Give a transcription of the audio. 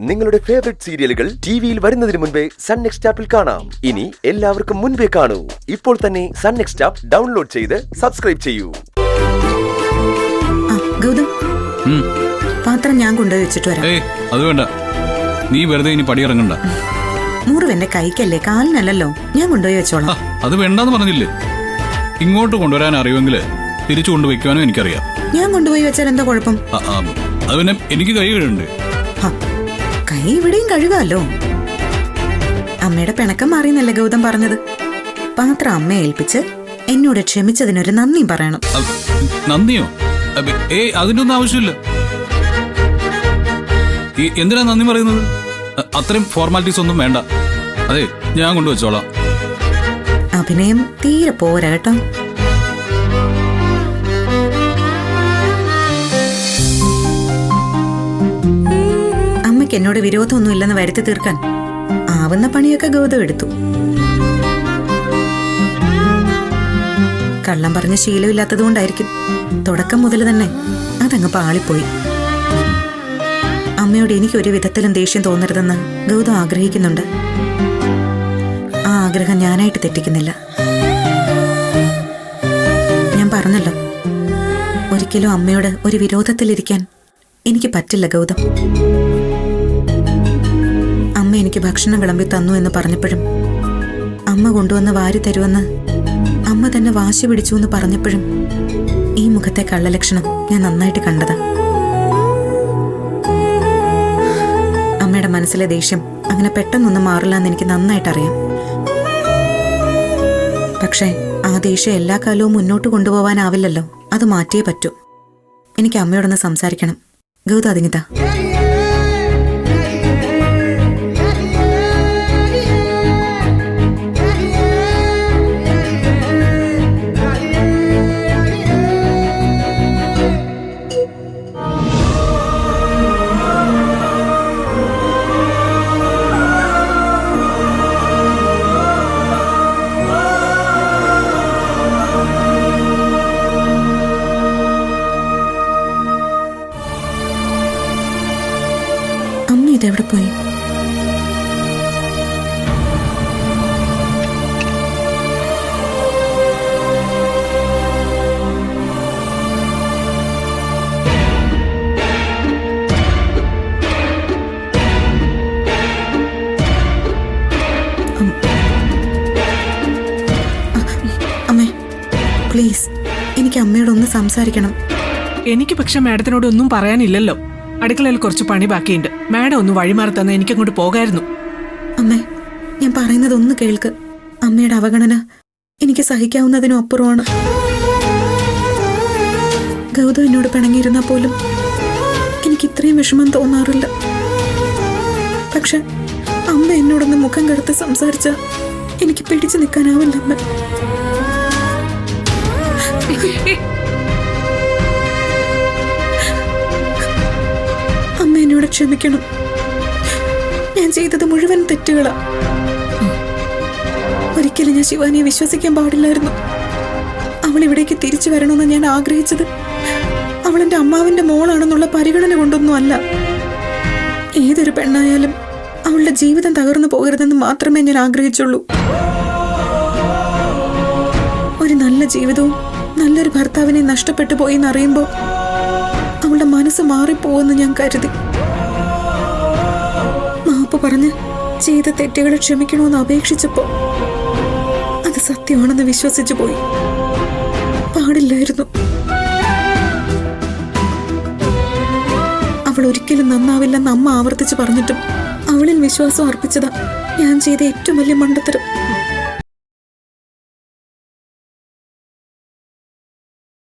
നിങ്ങളുടെ ഫേവറേറ്റ് സീരിയലുകൾ ടിവിയിൽ വരുന്നതിന് മുൻപേ സൺ നെക്സ്റ്റ് ആപ്പിൽ കാണാം. ഇനി എല്ലാവർക്കും മുൻപേ കാണൂ. ഇപ്പോൾ തന്നെ സൺ നെക്സ്റ്റ് ആപ്പ് ഡൗൺലോഡ് ചെയ്ത് സബ്സ്ക്രൈബ് ചെയ്യൂ. ഗൗതം, പാത്രം ഞാൻ കൊണ്ടുപോയി വെച്ചിട്ട് വരാം. അത് വേണ്ട, നീ വെറുതെ ഇനി പടിയിറങ്ങണ്ട. മുറിവെന്റെ കൈക്കല്ലേ, കാലിനല്ലല്ലോ. ഞാൻ കൊണ്ടുപോയി വെച്ചോളാം. അത് വേണ്ടെന്ന് പറഞ്ഞില്ലേ? ഇങ്ങോട്ട് കൊണ്ടുവരാൻ അറിയുമെങ്കിൽ തിരിച്ചു കൊണ്ടുവയ്ക്കുവാനും എനിക്കറിയാം. ഞാൻ കൊണ്ടുപോയി വെച്ചാൽ എന്താ കുഴപ്പം? അത് പിന്നെ എനിക്ക് കൈ കഴുകുന്നുണ്ട്. കൈ ഇവിടെയും കഴുകാലോ. അമ്മയുടെ പിണക്കം മാറിയെന്നല്ലേ ഗൗതം പറഞ്ഞത്? പാത്രം അമ്മയെ ഏൽപ്പിച്ച് എന്നോട് ക്ഷമിച്ചതിനൊരു നന്ദിയും പറയണം. നന്ദിയോ? അതിനൊന്നും ആവശ്യമില്ല. എന്തിനാ നന്ദി പറയുന്നത്? അത്രയും ഫോർമാലിറ്റീസ് ഒന്നും വേണ്ട. അതെ, ഞാൻ കൊണ്ടുവച്ചോളാം. അഭിനയം തീരെ പോരാ കേട്ടോ. അമ്മയ്ക്ക് എന്നോട് വിരോധമൊന്നും ഇല്ലെന്ന് വരുത്തി തീർക്കാൻ ആവുന്ന പണിയൊക്കെ ഗൗതം എടുത്തു. കള്ളം പറഞ്ഞ ശീലമില്ലാത്തത് കൊണ്ടായിരിക്കും തുടക്കം മുതൽ തന്നെ അതങ്ങ് പാളിപ്പോയി. അമ്മയോട് എനിക്ക് ഒരു വിധത്തിലും ദേഷ്യം തോന്നരുതെന്ന് ഗൗതം ആഗ്രഹിക്കുന്നുണ്ട്. ആ ആഗ്രഹം ഞാനായിട്ട് തെറ്റിക്കുന്നില്ല. ഞാൻ പറഞ്ഞല്ലോ, ഒരിക്കലും അമ്മയോട് ഒരു വിരോധത്തിലിരിക്കാൻ എനിക്ക് പറ്റില്ല ഗൗതം. അമ്മ എനിക്ക് ഭക്ഷണം വിളമ്പി തന്നു എന്ന് പറഞ്ഞപ്പോഴും, അമ്മ കൊണ്ടുവന്ന് വാരി തരുമെന്ന് അമ്മ തന്നെ വാശി പിടിച്ചു എന്ന് പറഞ്ഞപ്പോഴും ഈ മുഖത്തെ കള്ളലക്ഷണം ഞാൻ നന്നായിട്ട് കണ്ടതാ. അമ്മയുടെ മനസ്സിലെ ദേഷ്യം അങ്ങനെ പെട്ടെന്നൊന്നും മാറില്ല എന്ന് എനിക്ക് നന്നായിട്ടറിയാം. പക്ഷേ ആ ദേഷ്യം എല്ലാ കാലവും മുന്നോട്ട് കൊണ്ടുപോകാനാവില്ലല്ലോ. അത് മാറ്റിയേ പറ്റൂ. എനിക്ക് അമ്മയോടൊന്ന് സംസാരിക്കണം. ഗൗതം, അതിങ്ങിതാ. എവിടെ പോയി? അമ്മേ, പ്ലീസ്, എനിക്ക് അമ്മയോടൊന്ന് സംസാരിക്കണം. എനിക്ക് പക്ഷെ മാഡത്തിനോട് ഒന്നും പറയാനില്ലല്ലോ. അടുക്കളയിൽ കുറച്ച് പണി ബാക്കിയുണ്ട്. മാഡം ഒന്ന് വഴിമാറി തന്നെ എനിക്കങ്ങോട്ട് പോകായിരുന്നു. അമ്മേ, ഞാൻ പറയുന്നത് ഒന്ന് കേൾക്ക്. അമ്മയുടെ അവഗണന എനിക്ക് സഹിക്കാവുന്നതിനും അപ്പുറമാണ്. ഗൗതം എന്നോട് പിണങ്ങിയിരുന്നാൽ പോലും എനിക്ക് ഇത്രയും വിഷമം തോന്നാറില്ല. പക്ഷെ അമ്മ എന്നോടൊന്ന് മുഖം കെടുത്ത് സംസാരിച്ച എനിക്ക് പിടിച്ചു നിൽക്കാനാവില്ല. അമ്മ എന്നോട് ക്ഷമിക്കണം. ഞാൻ ചെയ്തത് മുഴുവൻ തെറ്റുകളാ. ഒരിക്കലും ഞാൻ ശിവാനിയെ വിശ്വസിക്കാൻ പാടില്ലായിരുന്നു. അവൾ ഇവിടേക്ക് തിരിച്ചു വരണമെന്ന് ഞാൻ ആഗ്രഹിച്ചത് അവൾ എന്റെ അമ്മാവിന്റെ മോളാണെന്നുള്ള പരിഗണന കൊണ്ടൊന്നും അല്ല. ഏതൊരു പെണ്ണായാലും അവളുടെ ജീവിതം തകർന്നു പോകരുതെന്ന് മാത്രമേ ഞാൻ ആഗ്രഹിച്ചുള്ളൂ. ഒരു നല്ല ജീവിതവും നല്ലൊരു ഭർത്താവിനെ നഷ്ടപ്പെട്ടു പോയി എന്നറിയുമ്പോൾ അവളുടെ മനസ്സ് മാറിപ്പോവെന്ന് ഞാൻ കരുതി. മാപ്പ് പറഞ്ഞ് ചെയ്ത തെറ്റുകളെ ക്ഷമിക്കണമെന്ന് അപേക്ഷിച്ചപ്പോ അത് സത്യമാണെന്ന് വിശ്വസിച്ചു പോയി. പാടില്ലായിരുന്നു. അവൾ ഒരിക്കലും നന്നാവില്ലെന്ന് അമ്മ ആവർത്തിച്ച് പറഞ്ഞിട്ടും അവളിൽ വിശ്വാസം അർപ്പിച്ചതാ ഞാൻ ചെയ്ത ഏറ്റവും വലിയ മണ്ടത്തരം.